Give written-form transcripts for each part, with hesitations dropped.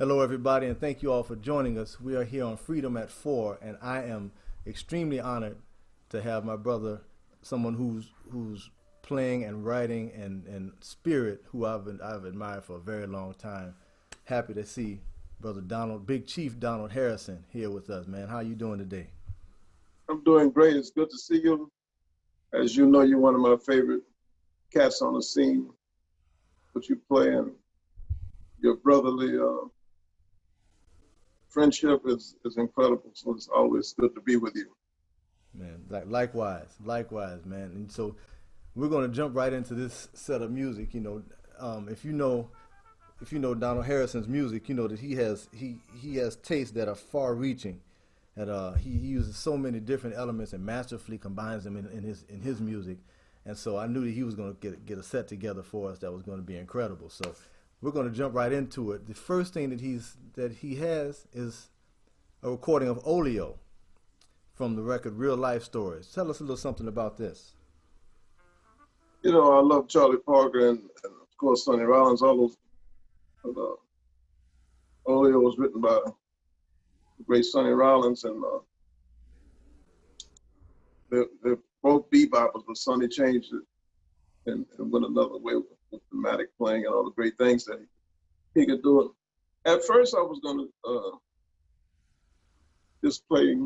Hello, everybody, and thank you all for joining us. We are here on Freedom at 4, and I am extremely honored to have my brother, someone who's playing and writing and spirit, who I've admired for a very long time. Happy to see Brother Donald, Big Chief Donald Harrison, here with us, man. How you doing today? I'm doing great. It's good to see you. As you know, you're one of my favorite cats on the scene. What you play and your brotherly friendship is incredible. So it's always good to be with you. Man, likewise, man. And so we're going to jump right into this set of music. You know, if you know Donald Harrison's music, you know that he has tastes that are far-reaching, and he uses so many different elements and masterfully combines them in his music. And so I knew that he was going to get a set together for us that was going to be incredible. So we're going to jump right into it. The first thing that he has is a recording of Oleo from the record Real Life Stories. Tell us a little something about this. You know, I love Charlie Parker and of course Sonny Rollins. All those. Oleo was written by the great Sonny Rollins, and they're both beboppers, but Sonny changed it and went another way with thematic playing and all the great things that he could do. At first, I was going to just play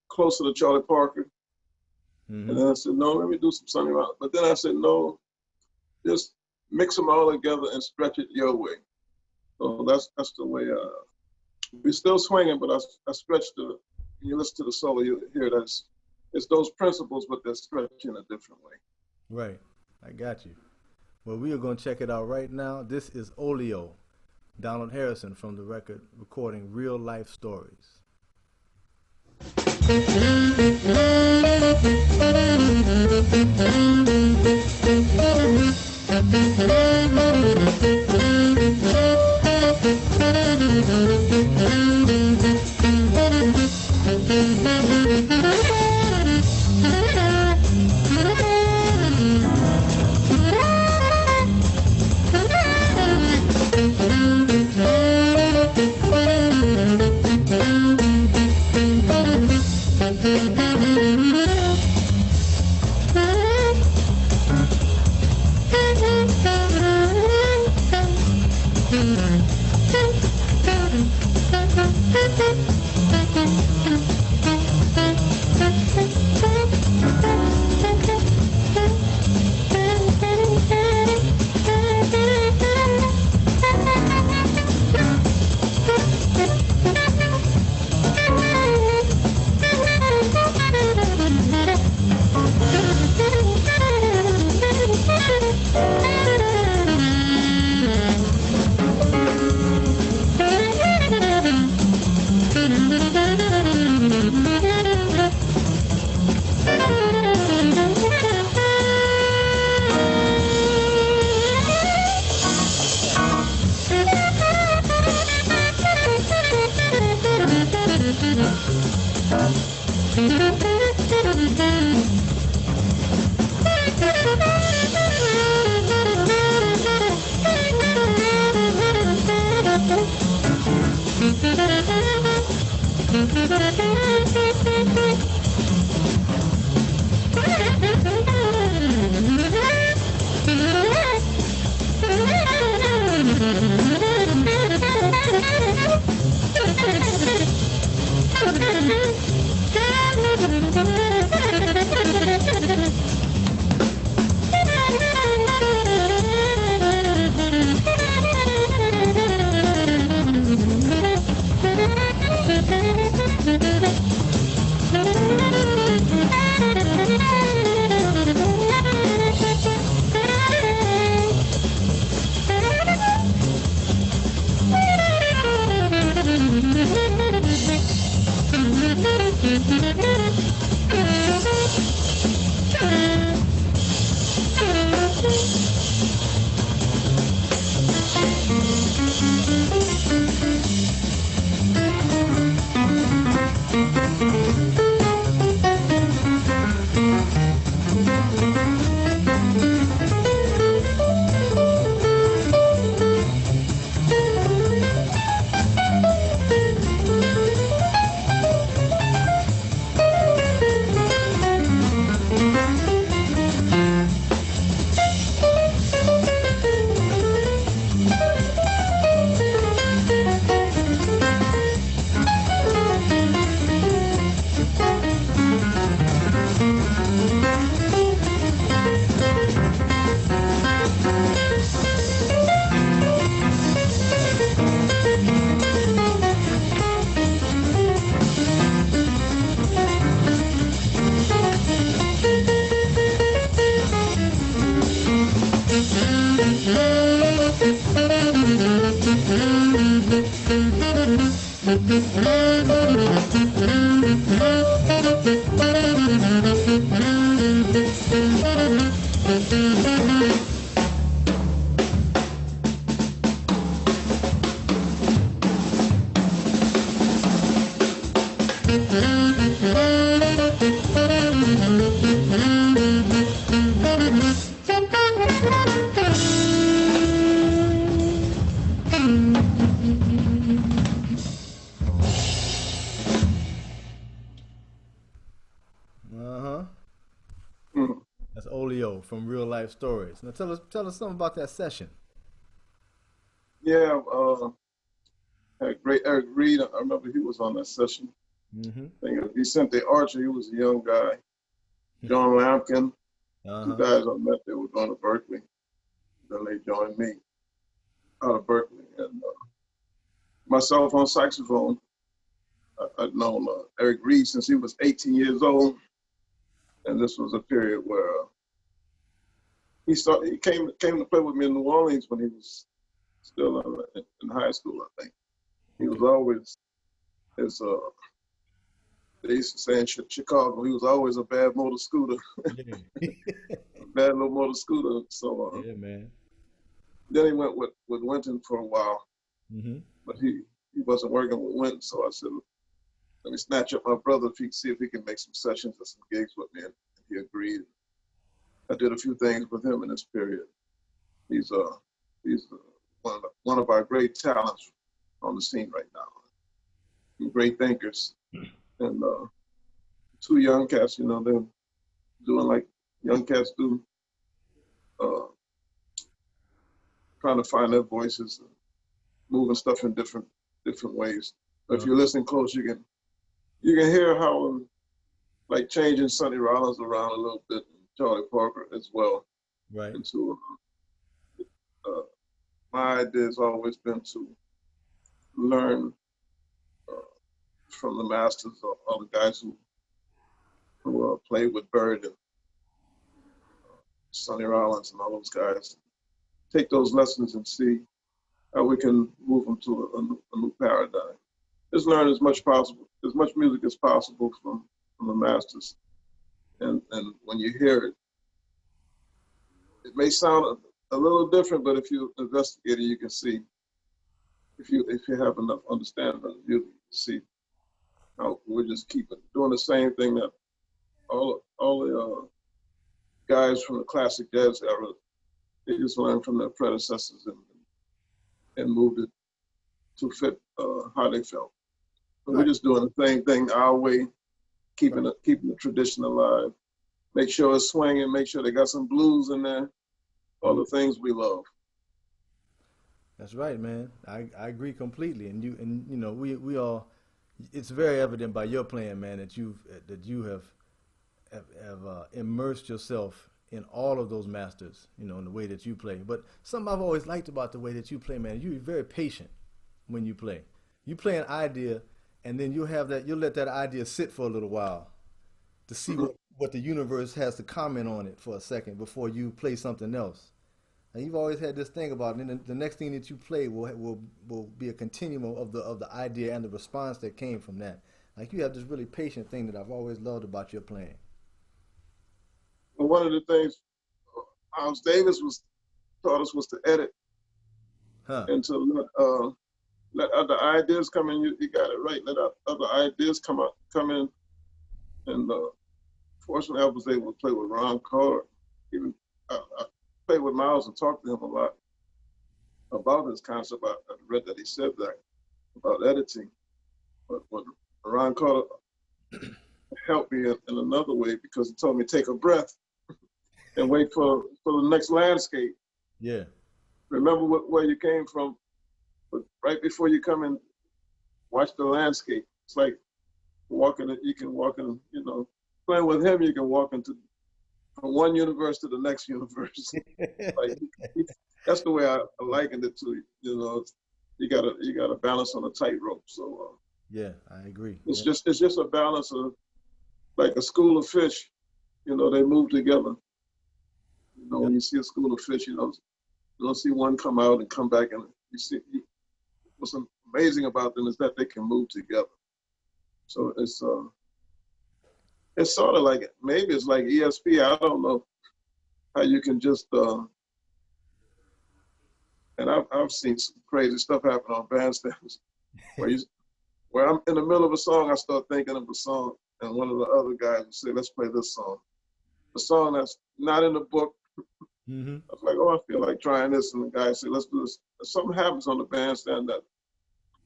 closer to Charlie Parker. Mm-hmm. And then I said, no, let me do some Sonny Rollins. But then I said, no, just mix them all together and stretch it your way. So that's the way. We're still swinging, but I stretched the. When you listen to the solo, you hear that it's those principles, but they're stretched in a different way. Right, I got you. Well, we are going to check it out right now. This is Oleo, Donald Harrison from the record recording Real Life Stories. Uh-huh. Mm. That's Oleo from Real Life Stories. Now tell us something about that session. Yeah, had great Eric Reed. I remember he was on that session. Vicente Archer, he was a young guy. John Lampkin, two guys I met, they were going to Berkeley. Then they joined me out of Berkeley. And myself on saxophone, I'd known Eric Reed since he was 18 years old. And this was a period where he came to play with me in New Orleans when he was still in high school, I think. He was always, as they used to say in Chicago, he was always a bad motor scooter. Yeah. A bad little motor scooter. So yeah, man. Then he went with Winton for a while, but he wasn't working with Winton. So I said, let me snatch up my brother see if he can make some sessions or some gigs with me. And he agreed. I did a few things with him in this period. He's one of our great talents on the scene right now. Great thinkers. And two young cats, they're doing like young cats do, trying to find their voices, and moving stuff in different ways. But if you listen close, you can hear how like changing Sonny Rollins around a little bit, and Charlie Parker as well. Right. And so my idea has always been to learn from the masters, all the guys who played with Bird and Sonny Rollins and all those guys. Take those lessons and see how we can move them to a new paradigm. Just learn as much music as possible from the masters. And when you hear it, it may sound a little different, but if you investigate it, you can see, if you have enough understanding of music, you can see how we're just doing the same thing that all the guys from the classic jazz era, they just learned from their predecessors and moved it to fit how they felt. But we're just doing the same thing our way, keeping the tradition alive. Make sure it's swinging, make sure they got some blues in there, all the things we love. That's right, man. I agree completely. And we all, it's very evident by your playing, man, that you have immersed yourself in all of those masters, in the way that you play. But something I've always liked about the way that you play, man, you're very patient when you play. You play an idea, and then you'll let that idea sit for a little while to see what the universe has to comment on it for a second before you play something else. And you've always had this thing about it, and the next thing that you play will be a continuum of the idea and the response that came from that. Like, you have this really patient thing that I've always loved about your playing. Well, one of the things Miles Davis taught us was to edit and to let other ideas come in. You got it right. Let other ideas come in. And fortunately, I was able to play with Ron Carter. Even I played with Miles and talked to him a lot about his concept. I read that he said that about editing. But Ron Carter helped me in another way, because he told me take a breath and wait for the next landscape. Yeah. Remember where you came from, but right before you come in, watch the landscape. It's like you can walk in, playing with him, you can walk from one universe to the next universe. Like, that's the way I likened it to. You gotta balance on a tightrope. So yeah, I agree. It's just a balance of, like a school of fish. They move together. When you see a school of fish, you don't see one come out and come back, and you see what's amazing about them is that they can move together. So it's sort of like, maybe it's like ESP. I don't know how you can just and I've seen some crazy stuff happen on bandstands where where I'm in the middle of a song, I start thinking of a song, and one of the other guys would say, let's play this song. A song that's not in the book. Mm-hmm. I was like, oh, I feel like trying this. And the guy said, let's do this. Something happens on the bandstand that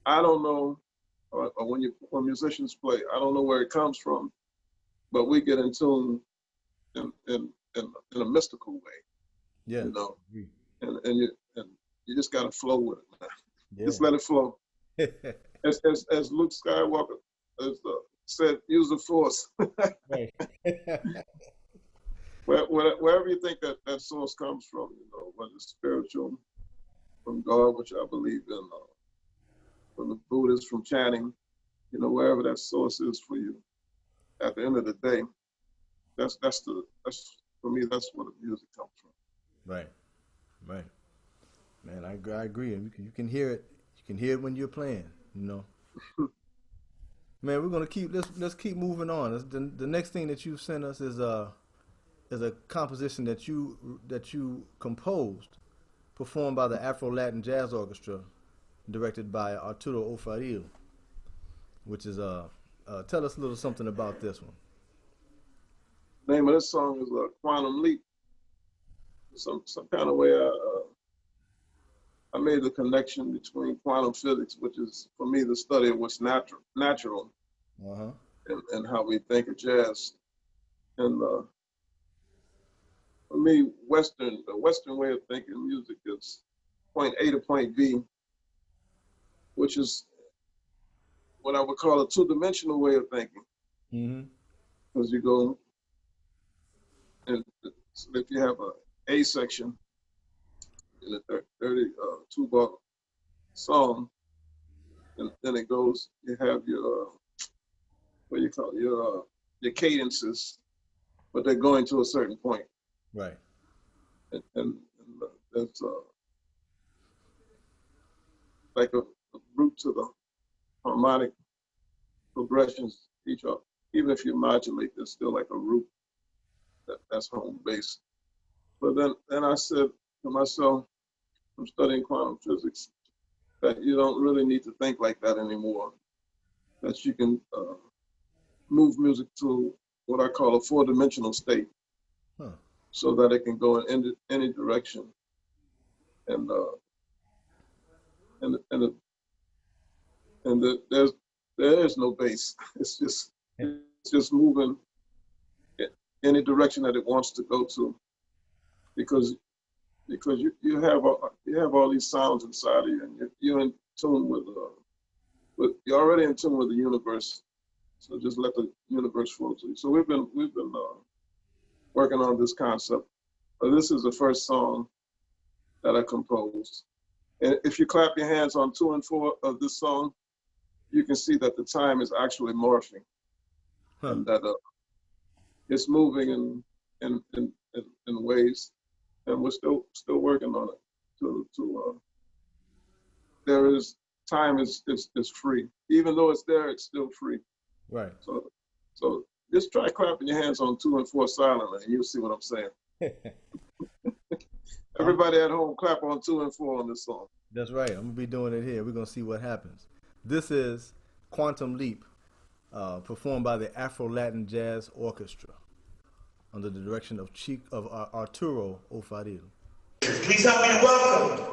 I don't know, or when musicians play, I don't know where it comes from, but we get in tune in a mystical way. Yeah. You know, and you just gotta flow with it, man. Yeah. Just let it flow. As Luke Skywalker said, use the force. Right. Wherever you think that source comes from, you know, whether it's spiritual, from God, which I believe in, from the Buddhists, from chanting, you know, wherever that source is for you. At the end of the day, that's for me, that's where the music comes from. Right. Man, I agree. And you can hear it. You can hear it when you're playing. You know. Man, we're gonna let's keep moving on. The next thing that you sent us is a composition that you composed, performed by the Afro-Latin Jazz Orchestra, directed by Arturo, which is tell us a little something about this one. The name of this song is Quantum Leap. Some kind of way I made the connection between quantum physics, which is for me the study of what's natural, and how we think of jazz. And for me, the Western way of thinking music is point A to point B, which is what I would call a two-dimensional way of thinking. Because you go, and so if you have a section in a 32-bar song, and then it goes, you have your what do you call it, your cadences, but they're going to a certain point. Right. And that's like a root to the harmonic progressions. Even if you modulate, there's still like a root that's home base. But then I said to myself, I'm studying quantum physics, that you don't really need to think like that anymore. That you can move music to what I call a four-dimensional state, so that it can go in any direction. And there is no base. It's just moving any direction that it wants to go to, because you have all these sounds inside of you, and you're in tune with you're already in tune with the universe. So just let the universe flow to you. So we've been working on this concept. This is the first song that I composed. And if you clap your hands on 2 and 4 of this song, you can see that the time is actually morphing, and that it's moving in ways, and we're still working on it. Time is free. Even though it's there, it's still free. Right. So just try clapping your hands on 2 and 4 silently, and you'll see what I'm saying. Everybody at home, clap on 2 and 4 on this song. That's right. I'm gonna be doing it here. We're gonna see what happens. This is Quantum Leap, performed by the Afro-Latin Jazz Orchestra under the direction of Arturo Ofadil. Please help me to welcome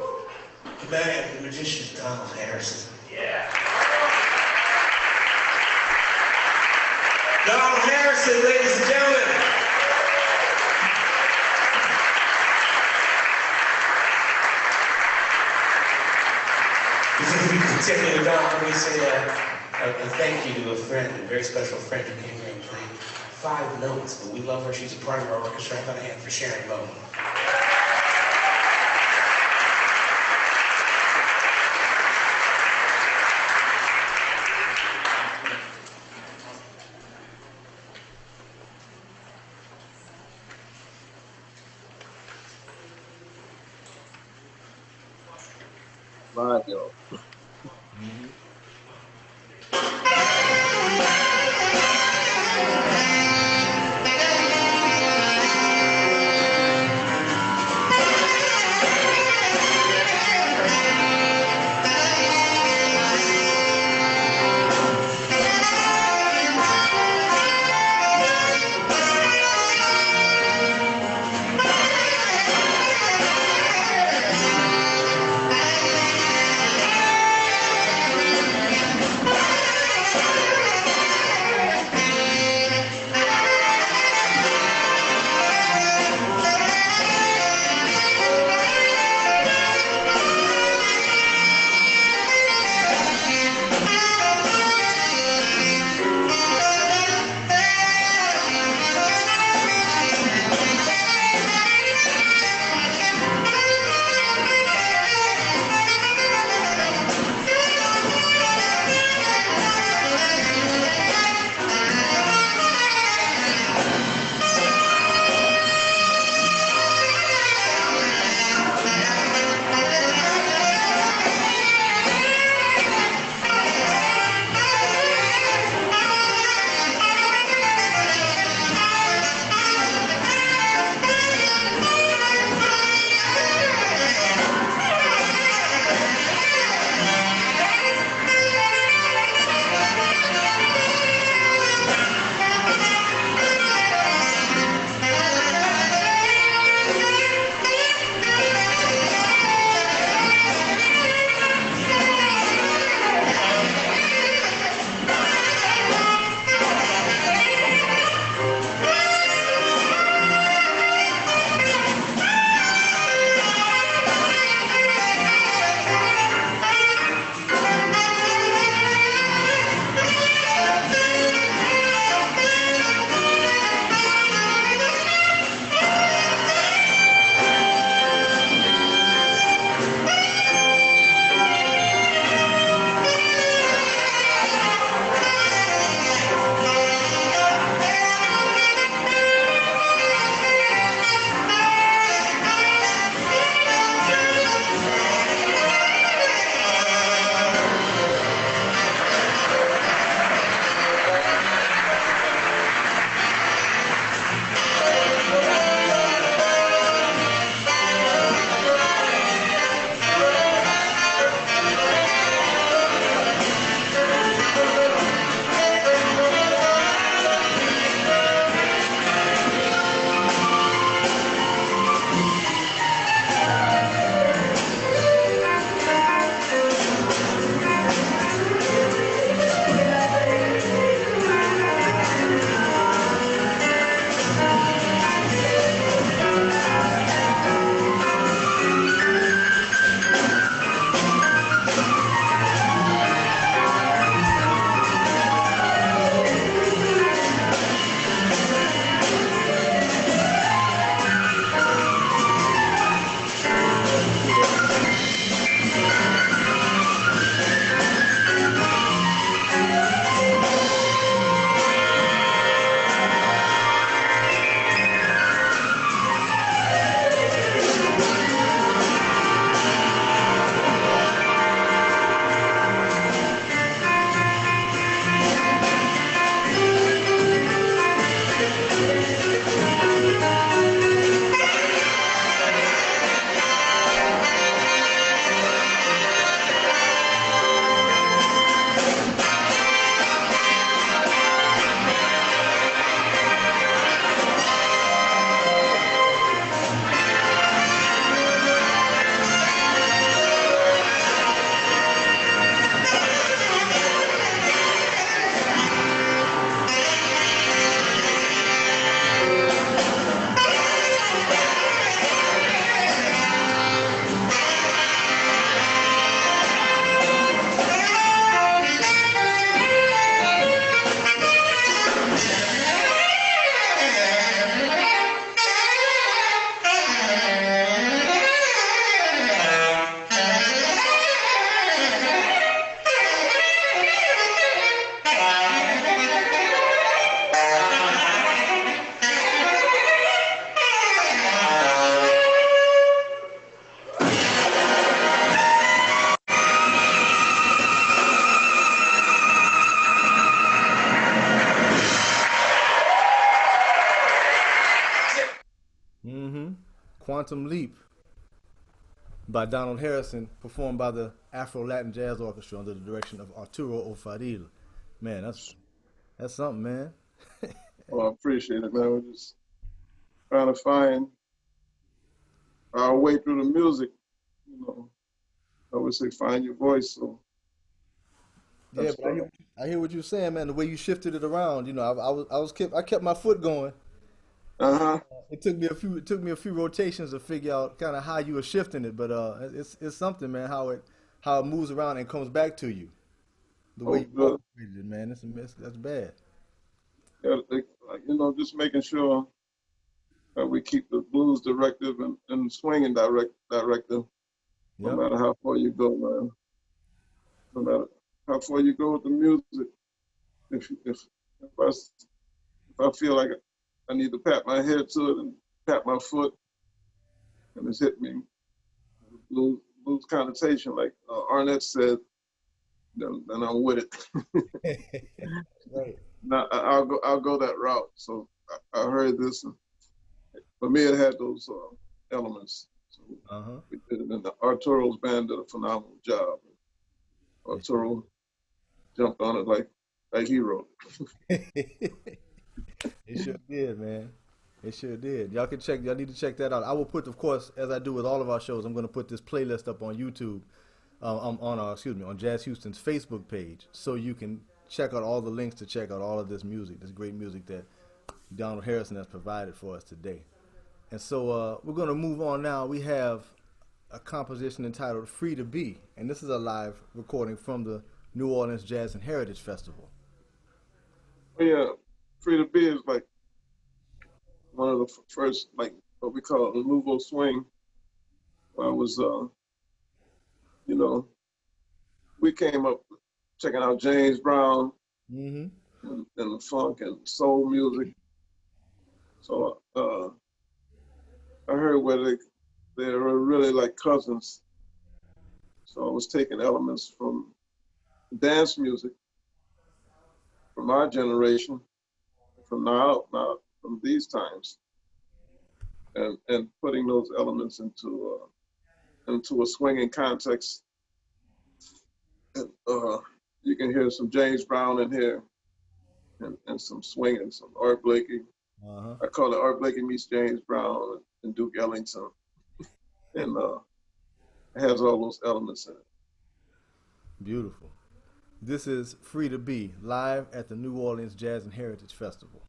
the man, the magician, Donald Harrison. Yeah. Donald Harrison, ladies and gentlemen. Before we continue, Don, let me say a thank you to a friend, a very special friend who came here and played 5 notes, but we love her. She's a part of our orchestra. I've got a hand for Sharon Bowen. Live, yo. Quantum Leap by Donald Harrison, performed by the Afro-Latin Jazz Orchestra under the direction of Arturo. Man, that's something, man. Well, I appreciate it, man. We're just trying to find our way through the music. You know, I would say find your voice. So yeah, but I hear what you're saying, man. The way you shifted it around, you know, I kept my foot going. It took me a few rotations to figure out kind of how you were shifting it, but it's something, man. How it moves around and comes back to you. The way you operated it, man. That's bad. Yeah, you know, just making sure that we keep the blues directive and swinging directive, no matter how far you go, man. No matter how far you go with the music. If I feel like I need to pat my head to it and pat my foot, and it's hit me, blues connotation, like Arnett said, then I'm with it. Right. Now I'll go that route. So I heard this, and for me it had those elements. So we did it, and Arturo's band did a phenomenal job. Arturo jumped on it like he wrote it. It sure did, man. It sure did. Y'all need to check that out. I will put, of course, as I do with all of our shows, I'm going to put this playlist up on YouTube, on Jazz Houston's Facebook page, so you can check out all the links to check out all of this music, this great music that Donald Harrison has provided for us today. And so we're going to move on now. We have a composition entitled Free to Be, and this is a live recording from the New Orleans Jazz and Heritage Festival. Yeah, Free to Be is like one of the first, like what we call the nouveau swing. I was, you know, we came up checking out James Brown and the funk and soul music. So I heard where they were really like cousins. So I was taking elements from dance music from our generation, from from these times, and putting those elements into a swinging context. And you can hear some James Brown in here, and some swinging, some Art Blakey. I call it Art Blakey meets James Brown and Duke Ellington, and it has all those elements in it. Beautiful. This is Free to Be, live at the New Orleans Jazz and Heritage Festival.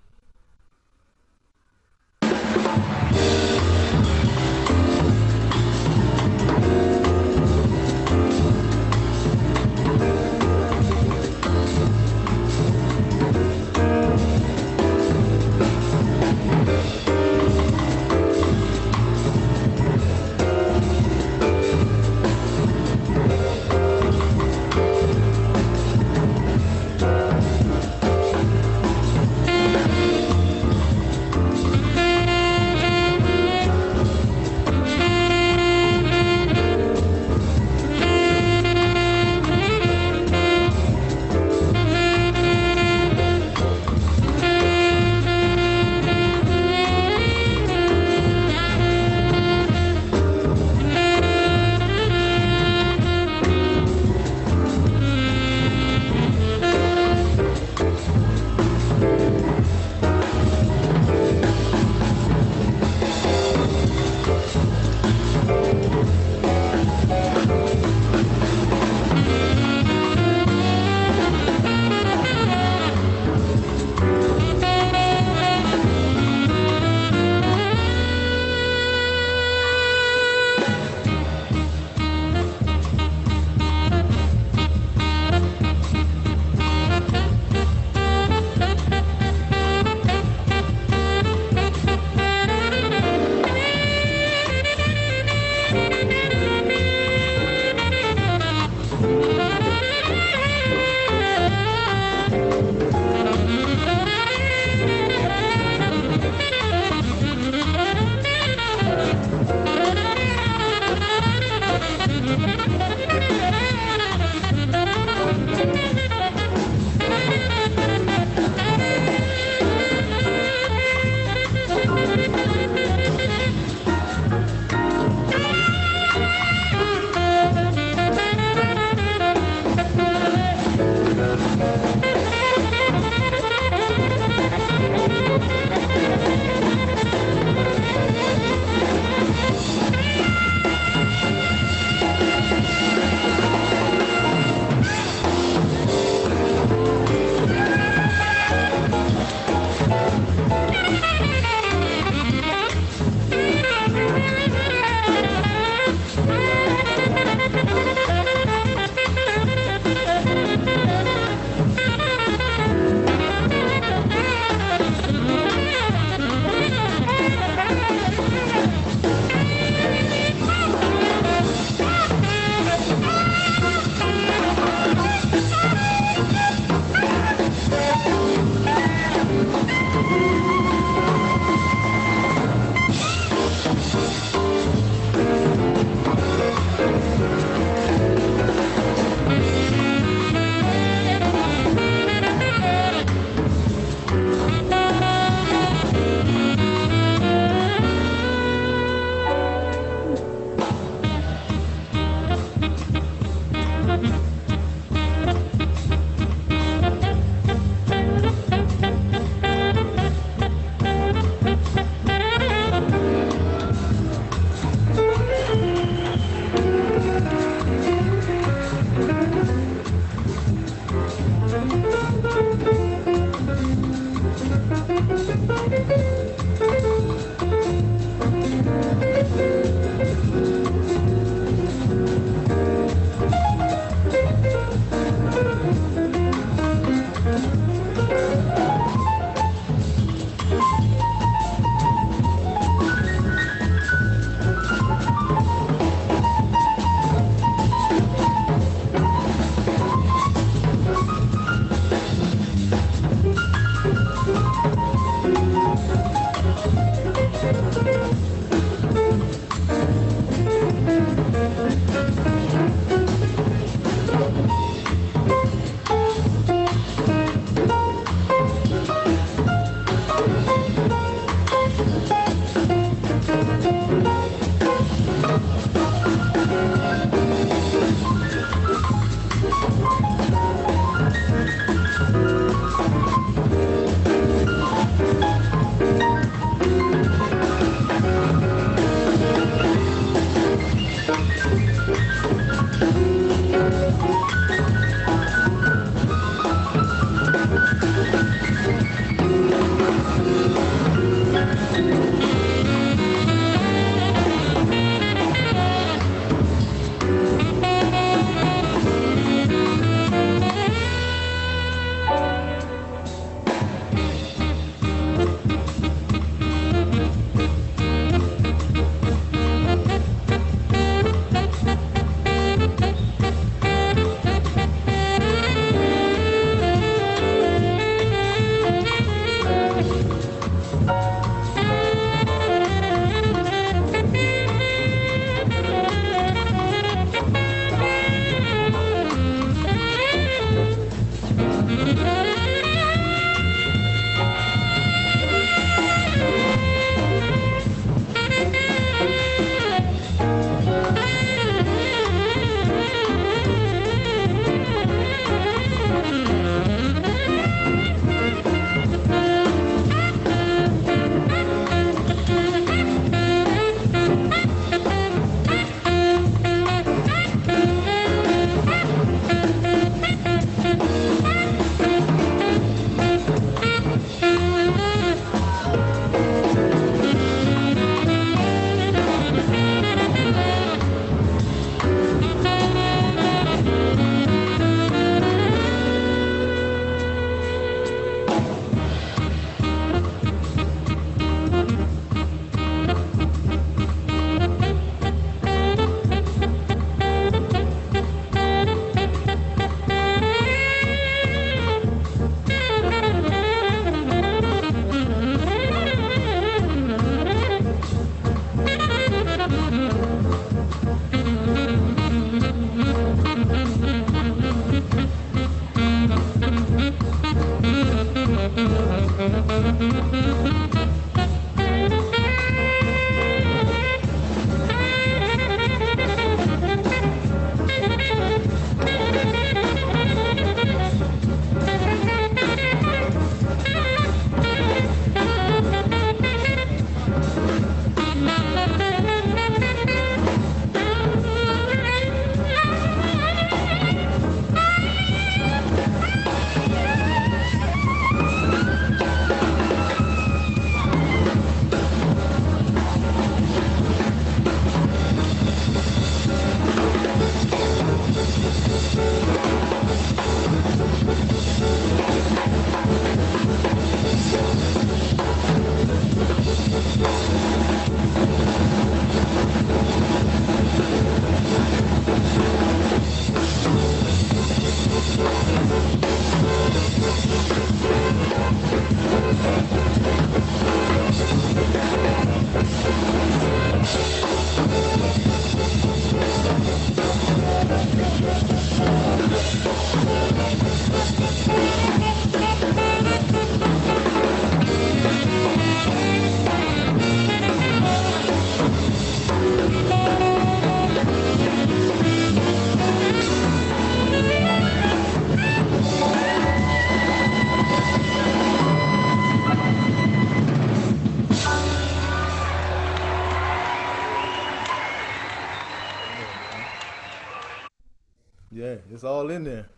Yeah, it's all in there.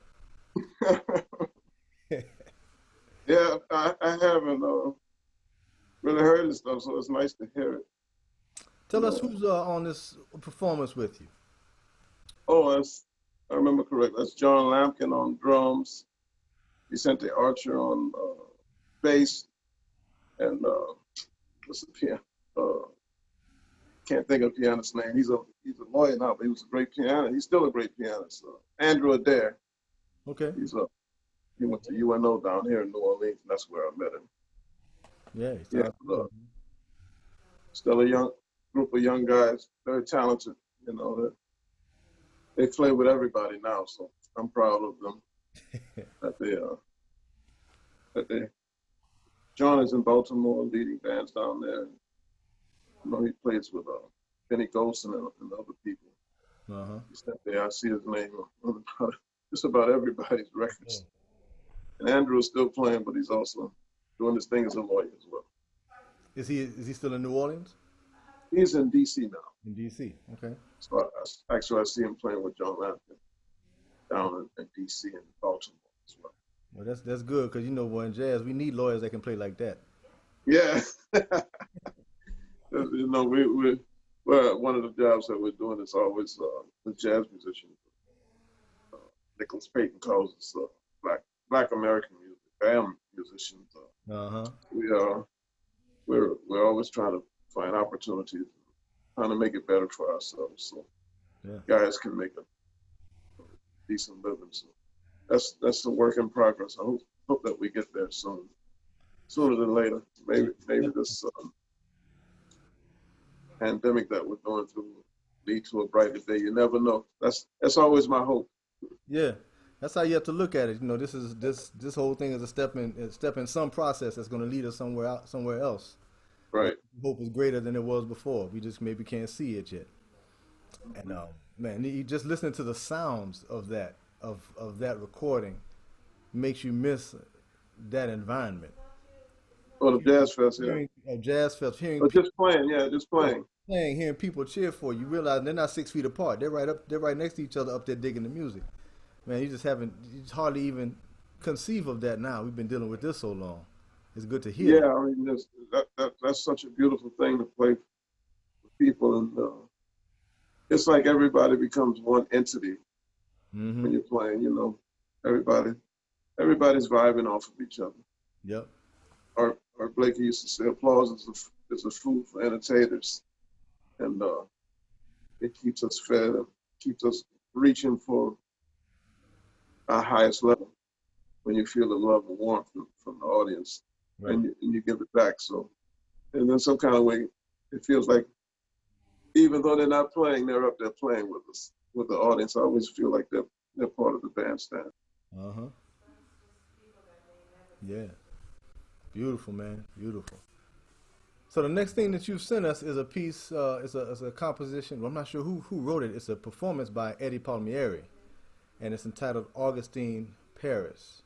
Yeah, I haven't really heard this stuff, so it's nice to hear it. Tell us who's on this performance with you. Oh, I remember correct. That's John Lampkin on drums, Vicente Archer on bass, and what's the piano? Can't think of the pianist's name. He's a lawyer now, but he was a great pianist. He's still a great pianist. Andrew Adair. Okay. He went to UNO down here in New Orleans, and that's where I met him. Yeah. Still a young group of young guys, very talented. You know, they play with everybody now, so I'm proud of them. that they. John is in Baltimore leading bands down there. You know, he plays with Benny Golson and other people. He said there, I see his name on just about everybody's records. And Andrew is still playing, but he's also doing his thing as a lawyer as well. Is he still in New Orleans? He's in D.C. now. In D.C. Okay. So I see him playing with John Lampkin down in D.C. and Baltimore as well. Well, that's good because in jazz we need lawyers that can play like that. Yeah. You know, we're one of the jobs that we're doing is always with jazz musicians. Nicholas Payton calls us Black American music, BAM musicians. We're always trying to find opportunities, trying to make it better for ourselves, so guys can make a decent living. So that's the work in progress. I hope that we get there soon, sooner than later. Maybe this pandemic that we're going through lead to a brighter day. You never know. That's always my hope. Yeah, that's how you have to look at it. This whole thing is a step in some process that's going to lead us somewhere else. Right. Hope is greater than it was before. We just maybe can't see it yet. And man, you just listening to the sounds of that recording makes you miss that environment. Oh, the Jazz Fest, yeah. Jazz Fest, hearing just playing, hearing people cheer for you. Realize they're not 6 feet apart. They're right next to each other up there digging the music. Man, you hardly even conceive of that now. We've been dealing with this so long. It's good to hear. Yeah, I mean, that's such a beautiful thing to play with people, and it's like everybody becomes one entity when you're playing. You know, everybody's vibing off of each other. Yep. Art Blakey used to say, applause is a food for entertainers, and it keeps us fed and keeps us reaching for our highest level when you feel the love and warmth from the audience. Right. And you give it back. So, and then some kind of way, it feels like even though they're not playing, they're up there playing with us, with the audience. I always feel like they're part of the bandstand. Yeah. Beautiful, man. Beautiful. So the next thing that you've sent us is a piece, is a composition. Well, I'm not sure who wrote it. It's a performance by Eddie Palmieri, and it's entitled Augustine Parish.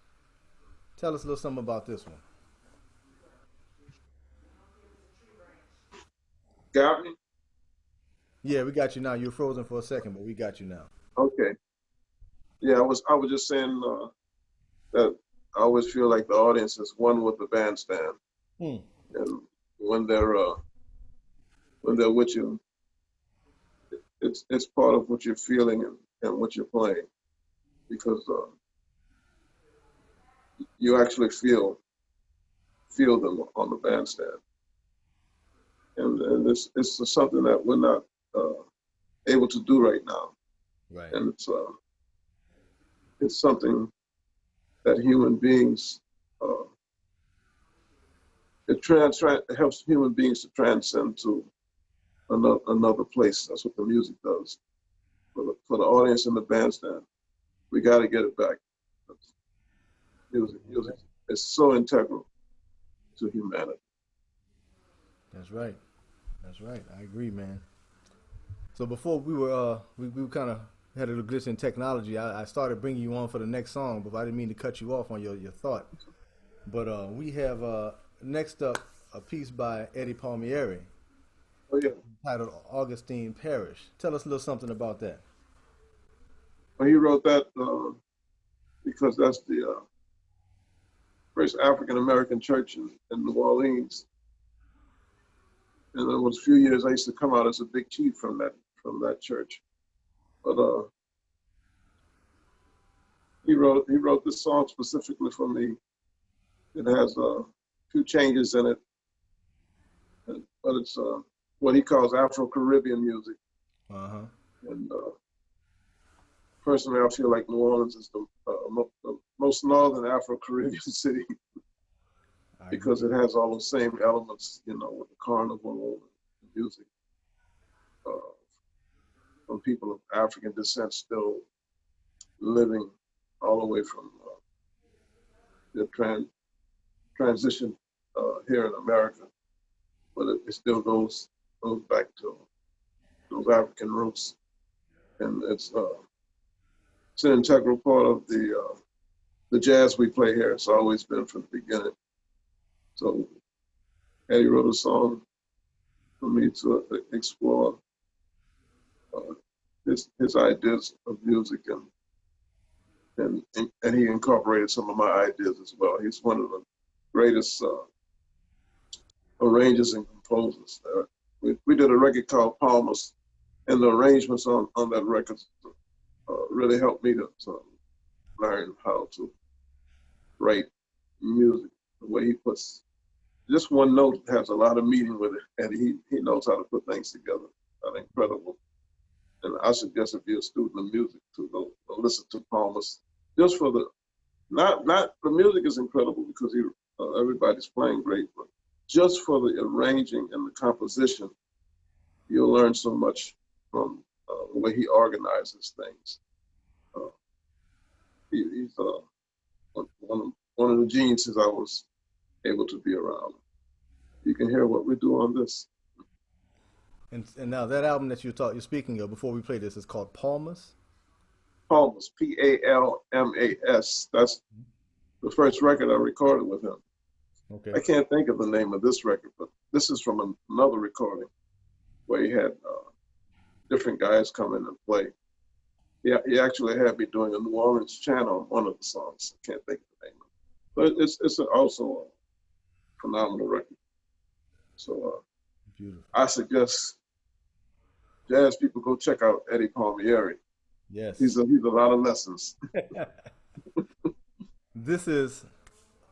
Tell us a little something about this one. Got me? Yeah, we got you now. You were frozen for a second, but we got you now. Okay. Yeah, I was just saying that I always feel like the audience is one with the bandstand, and when they're with you, it's part of what you're feeling and what you're playing, because you actually feel them on the bandstand. And it's something that we're not able to do right now. Right. And it's something that human beings, it helps human beings to transcend to another place. That's what the music does. For the audience in the bandstand, we got to get it back. Music is so integral to humanity. That's right. That's right. I agree, man. So before we were kind of had a little glitch in technology. I started bringing you on for the next song, but I didn't mean to cut you off on your thought. But we have next up a piece by Eddie Palmieri. Oh yeah. Titled Augustine Parish. Tell us a little something about that. Well, he wrote that because that's the first African American church in New Orleans. And there was a few years I used to come out as a big chief from that church. But he wrote this song specifically for me. It has a few changes in it, but it's what he calls Afro-Caribbean music. Uh-huh. And personally, I feel like New Orleans is the most northern Afro-Caribbean city because it has all the same elements, with the carnival and music. From people of African descent still living all the way from the transition here in America, but it still goes back to those African roots, and it's an integral part of the jazz we play here. It's always been from the beginning. So Eddie wrote a song for me to explore his ideas of music, and he incorporated some of my ideas as well. He's one of the greatest arrangers and composers. We did a record called Palmas, and the arrangements on that record really helped me to learn how to write music. The way he puts just one note has a lot of meaning with it, and he knows how to put things together. That's incredible. And I suggest if you're a student of music to go listen to Palmas, just for not the music is incredible because everybody's playing great, but just for the arranging and the composition, you'll learn so much from the way he organizes things. He's one of the geniuses I was able to be around. You can hear what we do on this. And now that album that you're speaking of before we play this is called Palmas? Palmas, Palmas. That's the first record I recorded with him. Okay. I can't think of the name of this record, but this is from another recording where he had different guys come in and play. He actually had me doing a New Orleans chant on one of the songs. I can't think of the name of it. But it's also a phenomenal record. So beautiful. I suggest jazz people go check out Eddie Palmieri. Yes. He's a lot of lessons. This is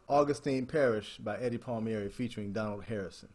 Augustine Parish by Eddie Palmieri featuring Donald Harrison.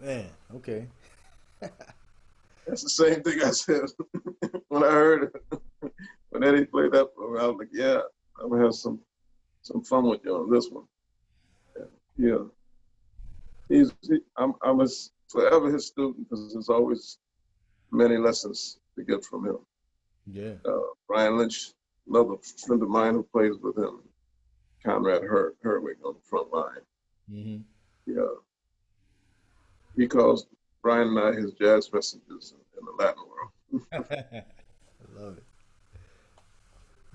Man, okay. That's the same thing I said when I heard it. When Eddie played that for me, I was like, yeah, I'm gonna have some fun with you on this one. Yeah, I'm forever his student because there's always many lessons to get from him. Yeah. Brian Lynch, another friend of mine who plays with him, Conrad Herwig on the front line. Mm-hmm. Yeah, he calls Brian and I his jazz messengers in the Latin world. I love it.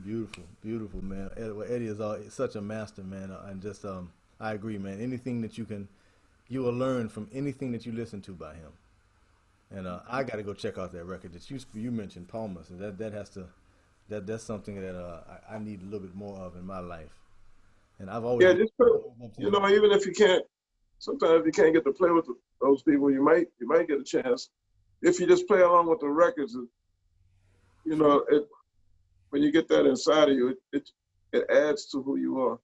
Beautiful, beautiful, man. Eddie is such a master, man, and just I agree, man. Anything that you will learn from anything that you listen to by him. And I got to go check out that record that you mentioned, Palmer. So that's something that I need a little bit more of in my life. And I've always just even if you can't, sometimes if you can't get to play with those people, you might get a chance if you just play along with the records. When you get that inside of you, it adds to who you are.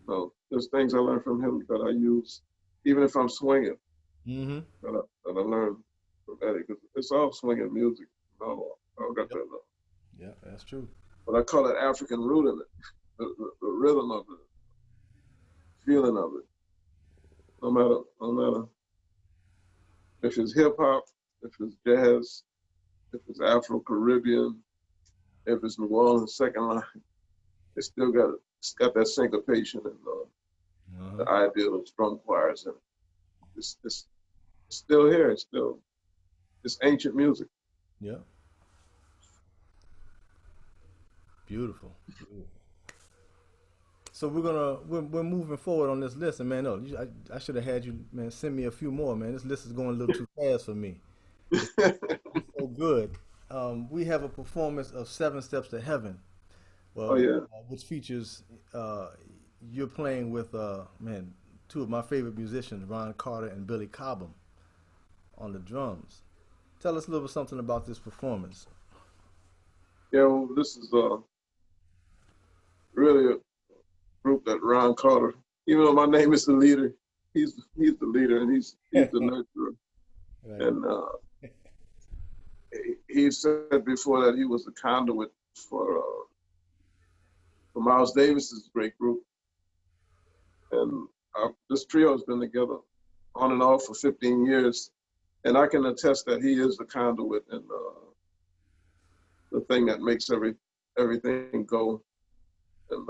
So there's things I learned from him that I use, even if I'm swinging. Mm-hmm. That I learned from Eddie, because it's all swinging music. I got that. Yeah, that's true. But I call it African root in it, the rhythm of it, feeling of it. No matter if it's hip hop, if it's jazz, if it's Afro-Caribbean, if it's New Orleans second line, it's got that syncopation and the idea of drum choirs in it. It's still here. It's ancient music. Yeah. Beautiful. So we're moving forward on this list, and man, I should have had you, man, send me a few more, man. This list is going a little too fast for me. It's so good. We have a performance of Seven Steps to Heaven. Well, which features you're playing with two of my favorite musicians, Ron Carter and Billy Cobham, on the drums. Tell us a little something about this performance. Yeah, well, this is really a group that Ron Carter, even though my name is the leader, he's the leader and he's the nurturer. Right. And he said before that he was the conduit for Miles Davis's great group. And this trio has been together on and off for 15 years. And I can attest that he is the conduit and the thing that makes everything go. And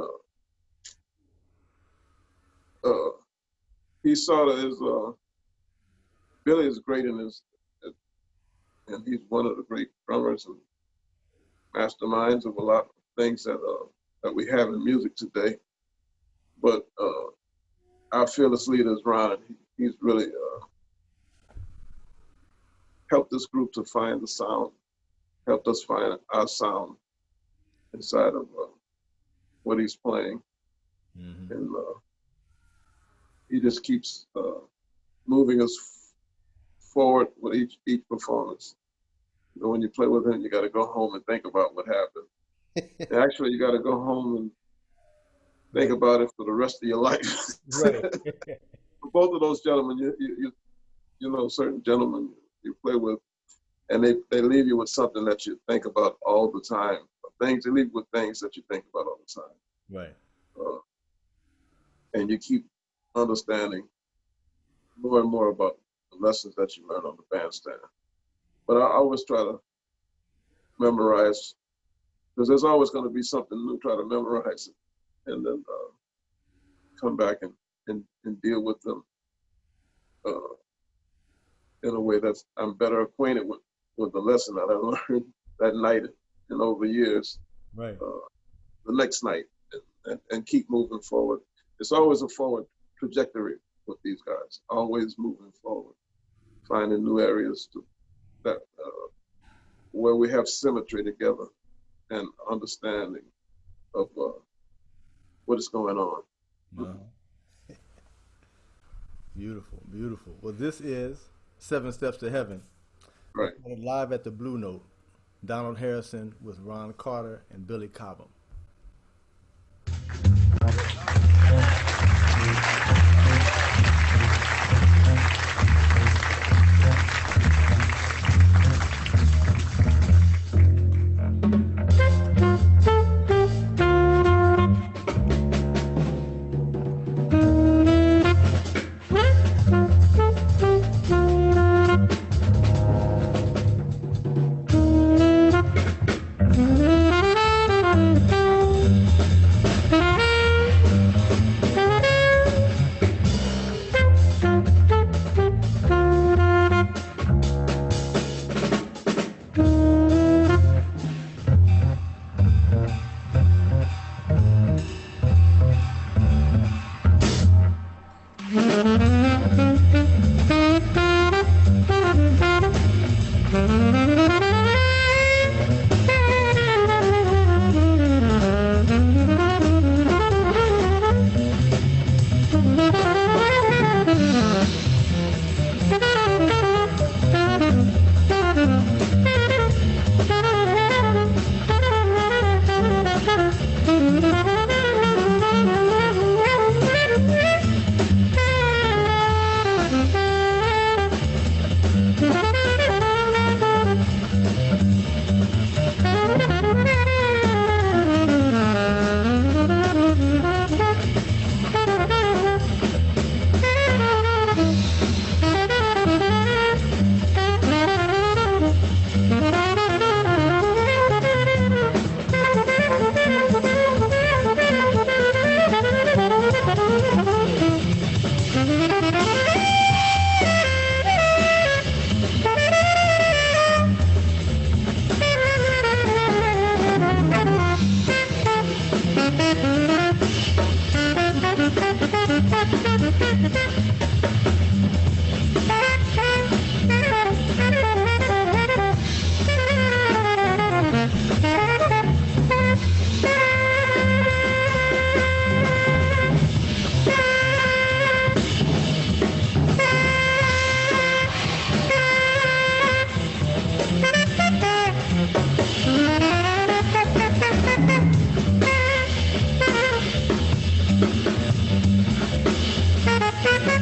he sort of is, Billy is great and he's one of the great drummers and masterminds of a lot of things that we have in music today. But our fearless leader is Ron. He's really helped this group to find the sound, helped us find our sound inside of what he's playing. Mm-hmm. And he just keeps moving us forward with each performance. When you play with him, you got to go home and think about what happened. Actually, you got to go home and think about it for the rest of your life. Right. For both of those gentlemen, you know, certain gentlemen you play with, and they leave you with something that you think about all the time. They leave you with things that you think about all the time. Right. And you keep understanding more and more about the lessons that you learn on the bandstand. But I always try to memorize, because there's always going to be something new. Try to memorize it, and then come back and deal with them in a way that's I'm better acquainted with the lesson that I learned that night and over years. Right. The next night, and keep moving forward. It's always a forward trajectory with these guys. Always moving forward, finding new areas that where we have symmetry together and understanding of what is going on. Uh-huh. Beautiful, beautiful. Well, this is Seven Steps to Heaven. Right. Live at the Blue Note. Donald Harrison with Ron Carter and Billy Cobham. Thank you.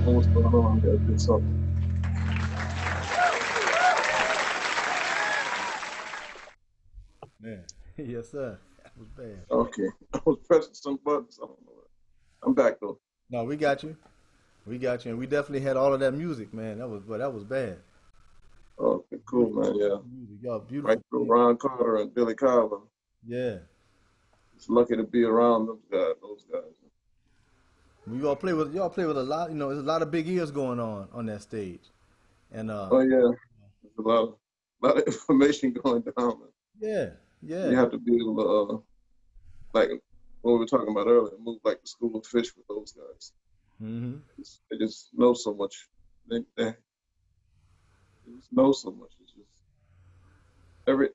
What's going on? Gotta do something. Man, yes, sir. That was bad. Okay, I was pressing some buttons. I don't know. I'm back though. No, we got you. We got you, and we definitely had all of that music, man. That was bad. Okay, cool, man. Yeah, Music, y'all beautiful. right through Ron Carter and Billy Cobham. Yeah. It's lucky to be around those guys. Y'all play with a lot. You know, there's a lot of big ears going on that stage, and Oh yeah, there's a lot of information going down. Man. yeah, yeah. You have to be able to, like what we were talking about earlier, move like the school of fish with those guys. Mm-hmm. They just know so much. They just know so much. It's just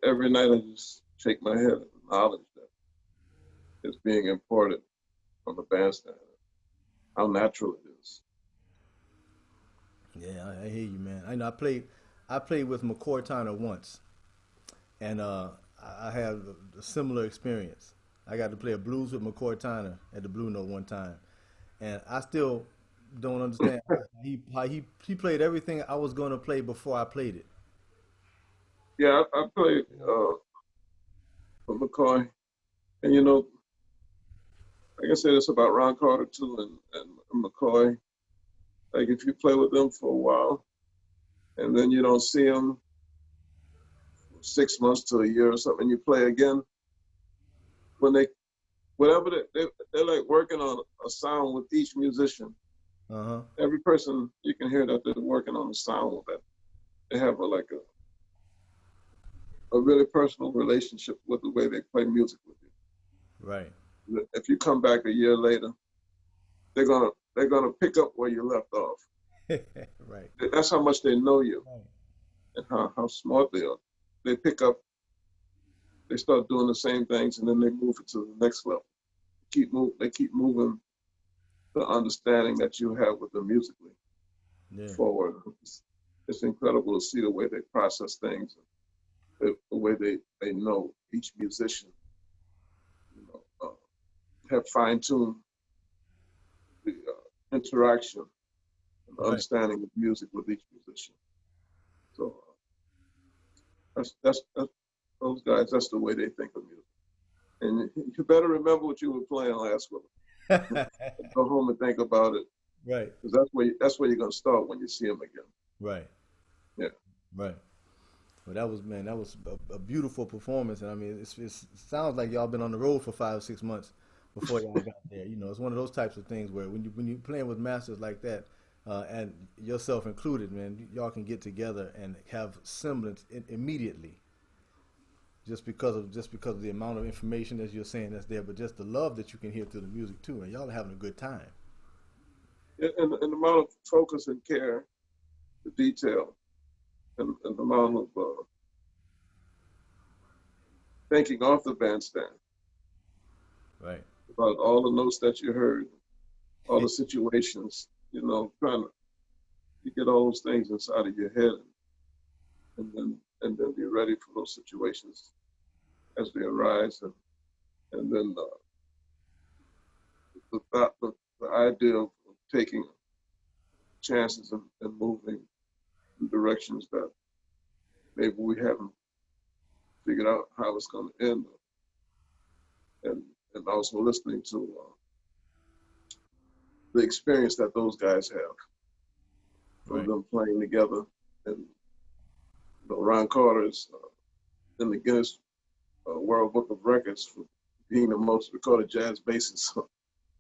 every night I just shake my head at the knowledge that is being imported from the bandstand. How natural it is. Yeah, I hear you, man. I know I played with McCoy Tyner once, and I had a similar experience. I got to play a blues with McCoy Tyner at the Blue Note one time, and I still don't understand how he played everything I was going to play before I played it. Yeah, I played with McCoy, and you know, like I said, it's about Ron Carter too, and McCoy. Like if you play with them for a while, and then you don't see them for 6 months to a year or something, and you play again, when they're like working on a sound with each musician. Uh-huh. Every person, you can hear that they're working on a sound with that. they have a really personal relationship with the way they play music with you. Right. If you come back a year later, they're gonna pick up where you left off. Right. That's how much they know you, Right. and how smart they are. They pick up, they start doing the same things, and then they move it to the next level. They keep moving the understanding that you have with them musically forward. It's incredible to see the way they process things, the way they know each musician, have fine-tuned the interaction and understanding of music with each musician. So that's those guys. That's the way they think of music. And you better remember what you were playing last week. Go home and think about it. Right. Because that's where you're gonna start when you see them again. Right. Yeah. Right. Well, that was a beautiful performance, and I mean, it sounds like y'all been on the road for 5 or 6 months before y'all got there. You know, it's one of those types of things where when you're playing with masters like that, and yourself included, man, y'all can get together and have semblance immediately. Just because of the amount of information, as you're saying, that's there, but just the love that you can hear through the music too, and y'all are having a good time. And the amount of focus and care, the detail, and the amount of thinking off the bandstand. Right. About all the notes that you heard, all the situations, trying to get all those things inside of your head, and then be ready for those situations as they arise, and then the idea of taking chances and moving in directions that maybe we haven't figured out how it's going to end, and also listening to the experience that those guys have from them playing together. And Ron Carter's in the Guinness World Book of Records for being the most recorded jazz bassist. So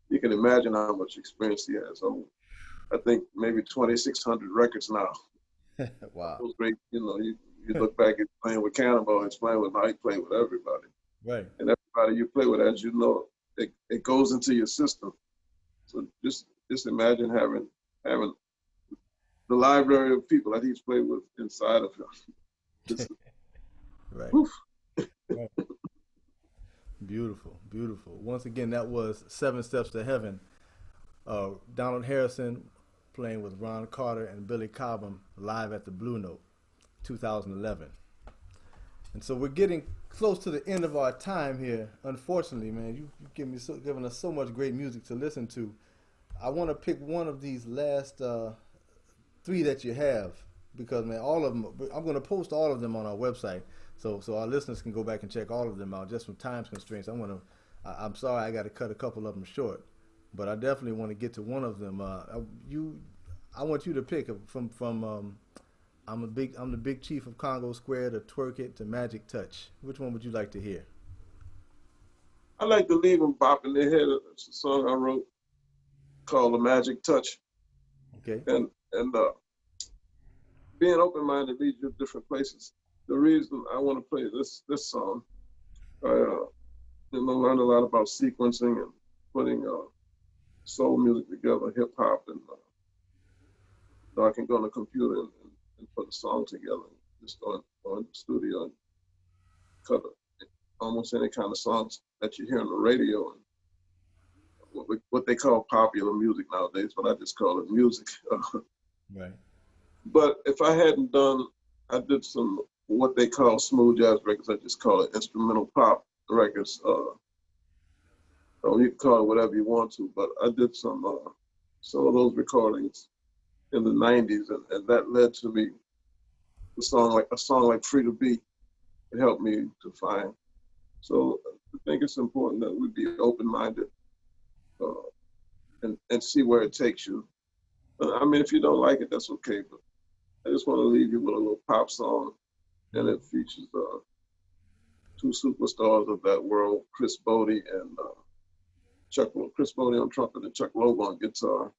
you can imagine how much experience he has. So I think maybe 2,600 records now. Wow. Those great, you look back at playing with Cannonball, he's playing with Mike, playing with everybody. Right. And everybody you play with, as you know, it goes into your system. So just imagine having the library of people that he's played with inside of him. Right. Right. Beautiful, beautiful. Once again, that was 7 Steps to Heaven. Donald Harrison playing with Ron Carter and Billy Cobham live at the Blue Note, 2011. And so we're getting close to the end of our time here. Unfortunately, man, you've given us so much great music to listen to. I want to pick one of these last 3 that you have, because, man, all of them, I'm going to post all of them on our website, so our listeners can go back and check all of them out. Just from time constraints, I'm sorry I got to cut a couple of them short, but I definitely want to get to one of them. I want you to pick from I'm the Big Chief of Congo Square to Twerk It to Magic Touch. Which one would you like to hear? I like to leave them bopping their head. It's a song I wrote called The Magic Touch. Okay. And being open-minded leads you to different places. The reason I want to play this song, I learned a lot about sequencing and putting soul music together, hip hop, and so I can go on the computer and put a song together. Just go in the studio and cut almost any kind of songs that you hear on the radio, and what they call popular music nowadays, but I just call it music. Right. But if I hadn't I did some what they call smooth jazz records. I just call it instrumental pop records. Or you can call it whatever you want to. But I did some of those recordings in the '90s, and that led to me a song like "Free to Be." It helped me to find. So I think it's important that we be open-minded and see where it takes you. I mean, if you don't like it, that's okay. But I just want to leave you with a little pop song, and it features 2 superstars of that world, Chris Bodie and Chris Bodie on trumpet and Chuck Loeb on guitar.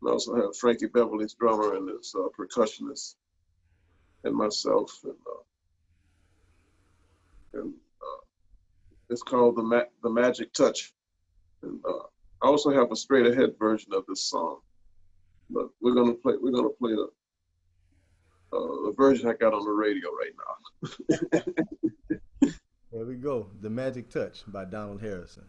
And I also have Frankie Beverly's drummer and his percussionist. and myself, and it's called the Magic Touch. And I also have a straight ahead version of this song, but we're gonna play the version I got on the radio right now. There we go, The Magic Touch by Donald Harrison.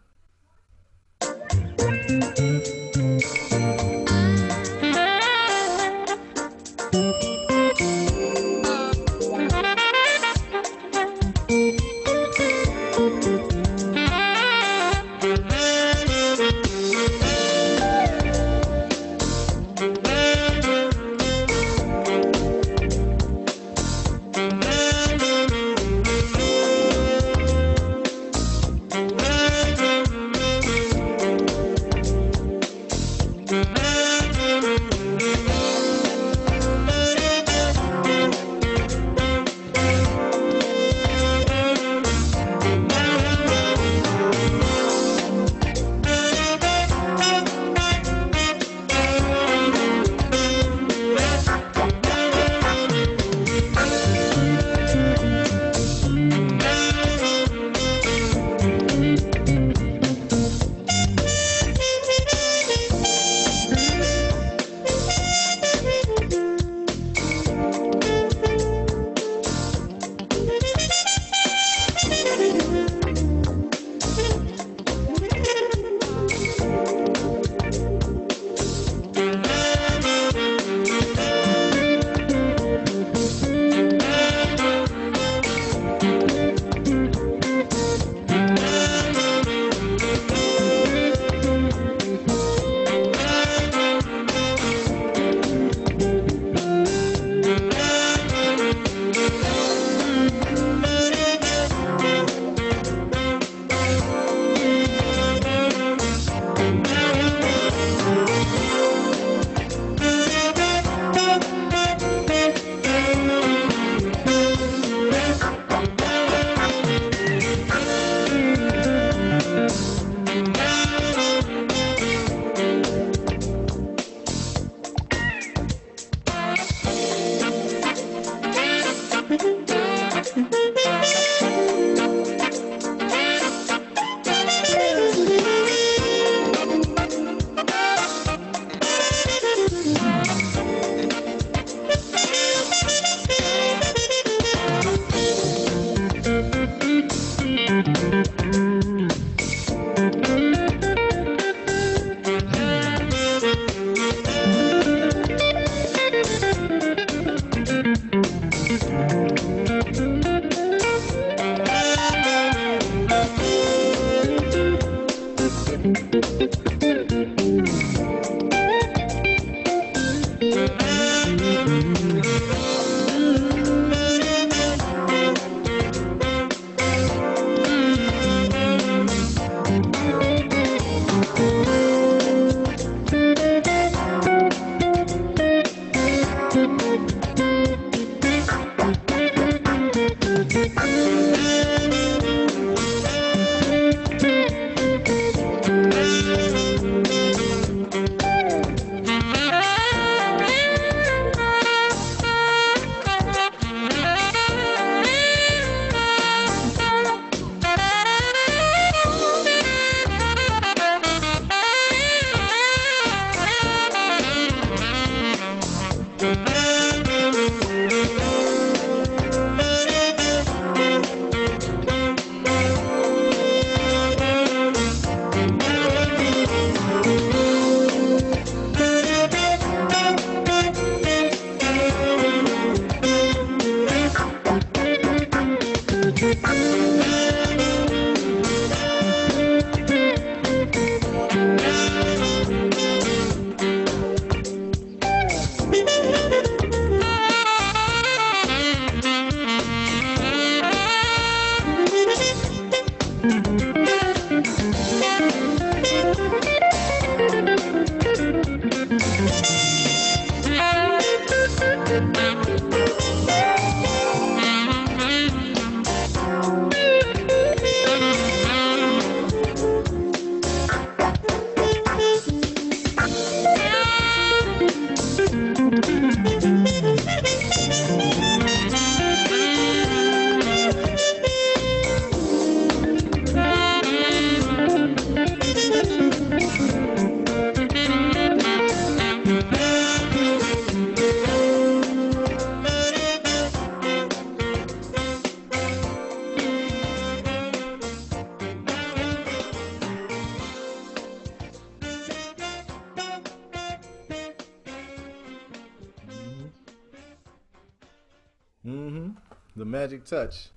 The Magic Touch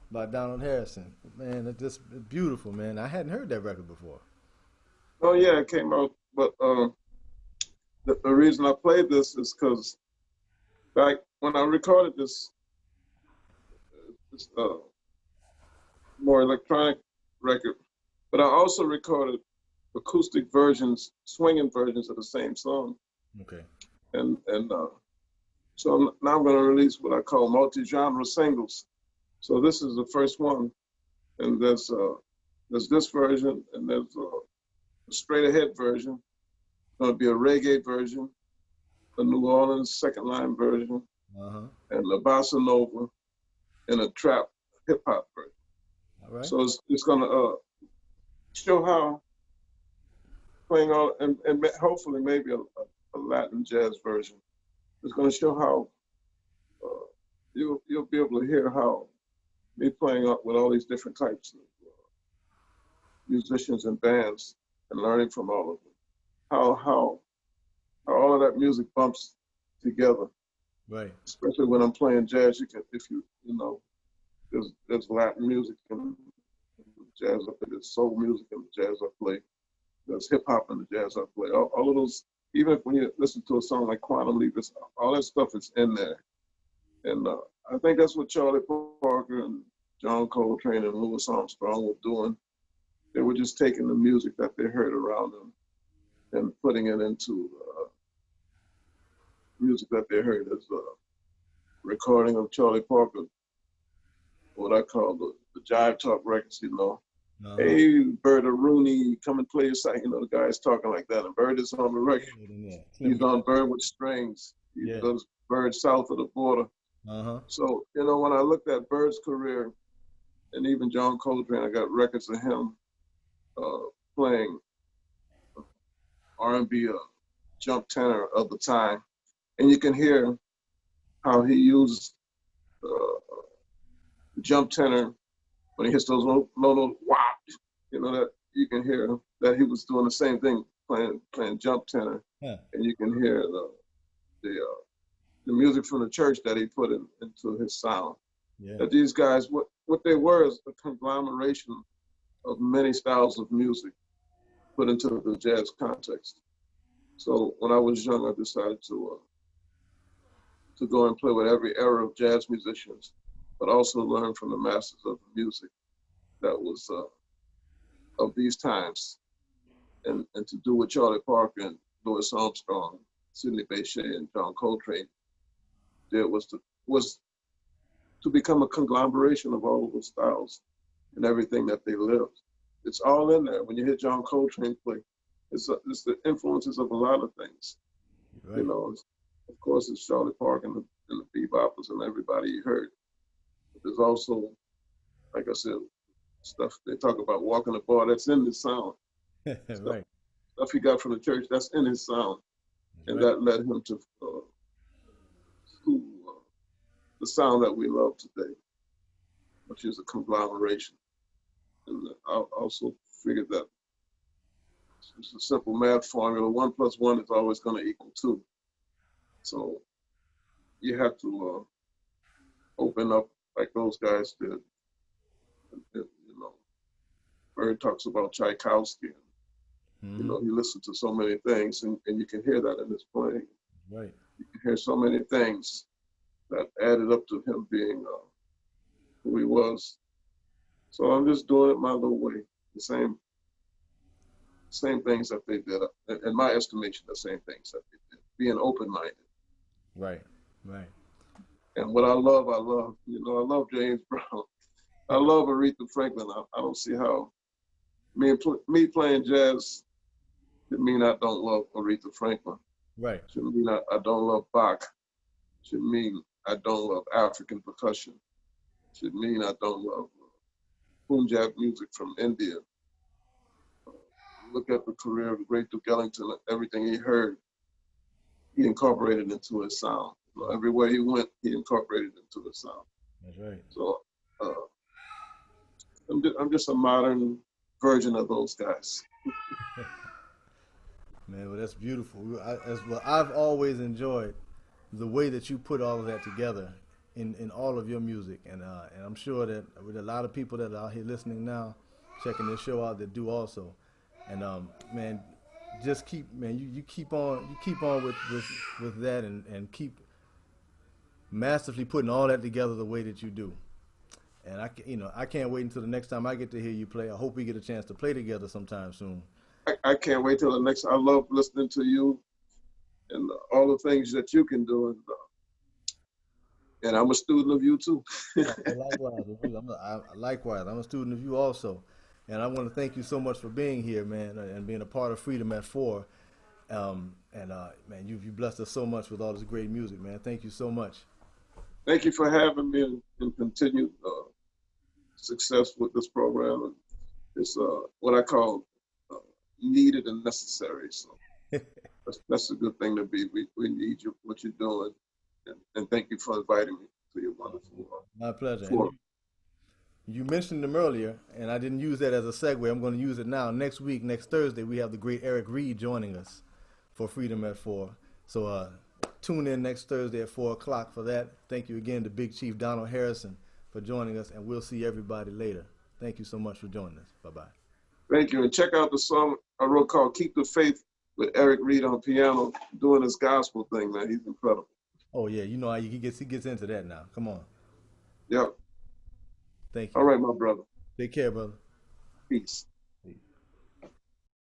by Donald Harrison. Man, it's just beautiful, man. I hadn't heard that record before. Oh yeah, it came out, but the reason I played this is because back when I recorded this more electronic record, but I also recorded acoustic versions, swinging versions of the same song. Okay. And so now I'm going to release what I call multi-genre singles. So this is the first one, and there's this version, and there's a straight ahead version. Going to be a reggae version, a New Orleans second line version, and a bossa nova, and a trap hip hop version. All right. So it's going to show how playing all and hopefully maybe a Latin jazz version. It's going to show how you'll be able to hear how me playing up with all these different types of musicians and bands and learning from all of them. How all of that music bumps together. Right. Especially when I'm playing jazz, you know, there's Latin music and jazz up there, there's soul music and the jazz I play. There's hip hop and the jazz I play. All of those, even when you listen to a song like Quantum Leap, all that stuff is in there. And I think that's what Charlie Parker and John Coltrane and Louis Armstrong were doing. They were just taking the music that they heard around them and putting it into music that they heard. As a recording of Charlie Parker, what I call the jive talk records, you know. Hey, Bird Rooney, come and play your sax. You know, the guy's talking like that. And Bird is on the record. He's on Bird with Strings. He does Bird south of the border. So, you know, when I looked at Bird's career, and even John Coltrane, I got records of him playing R&B jump tenor of the time. And you can hear how he used the jump tenor when he hits those low whop, you know, that you can hear that he was doing the same thing, playing jump tenor. And you can hear the music from the church that he put into his sound. That these guys, what they were is a conglomeration of many styles of music put into the jazz context. So when I was young, I decided to go and play with every era of jazz musicians, but also learn from the masters of the music that was of these times, and to do what Charlie Parker and Louis Armstrong, Sidney Bechet, and John Coltrane did was to become a conglomeration of all of those styles and everything that they lived. It's all in there. When you hear John Coltrane play, it's the influences of a lot of things. Right. You know, of course, it's Charlie Parker and the beboppers and everybody you heard. But there's also, like I said, stuff they talk about walking the bar, that's in his sound. Right. Stuff he got from the church, that's in his sound. And that led him to the sound that we love today, which is a conglomeration. And I also figured that it's a simple math formula. 1 + 1 is always going to equal 2. So you have to open up like those guys did. You know, Bird talks about Tchaikovsky. You know, he listened to so many things, and you can hear that in his playing. Right. You can hear so many things that added up to him being who he was. So I'm just doing it my little way. The same things that they did. In my estimation, the same things that they did. Being open-minded. Right, right. And what I love, you know, I love James Brown. I love Aretha Franklin. I don't see how me playing jazz should mean I don't love Aretha Franklin. Right. Should mean I don't love Bach. Should mean I don't love African percussion. Should mean I don't love Punjab music from India. Look at the career of the great Duke Ellington. Everything he heard, he incorporated into his sound. You know, everywhere he went, he incorporated into his sound. That's right. So I'm just a modern version of those guys. Man, well, that's beautiful. I've always enjoyed the way that you put all of that together in all of your music, and I'm sure that with a lot of people that are out here listening now, checking this show out, that do also. And man, just keep, man, you keep on with that, and keep masterfully putting all that together the way that you do. And I can't wait until the next time I get to hear you play. I hope we get a chance to play together sometime soon. I can't wait till the next. I love listening to you and all the things that you can do, and I'm a student of you too. Likewise, I'm a student of you also, and I want to thank you so much for being here, man, and being a part of Freedom at 4. Man, you blessed us so much with all this great music, man. Thank you so much. Thank you for having me, and continued success with this program. It's what I call needed and necessary. So that's a good thing to be. We need you, what you're doing, and thank you for inviting me to your wonderful. My pleasure. You mentioned them earlier, and I didn't use that as a segue. I'm going to use it now. Next week, next Thursday, we have the great Eric Reed joining us for Freedom at 4. So tune in next Thursday at 4 o'clock for that. Thank you again to Big Chief Donald Harrison for joining us, and we'll see everybody later. Thank you so much for joining us. Bye-bye. Thank you, and check out the song I wrote called "Keep the Faith" with Eric Reed on piano, doing his gospel thing, man. He's incredible. Oh yeah, you know how he gets into that now. Come on. Yep. Thank you. All right, my brother. Take care, brother. Peace.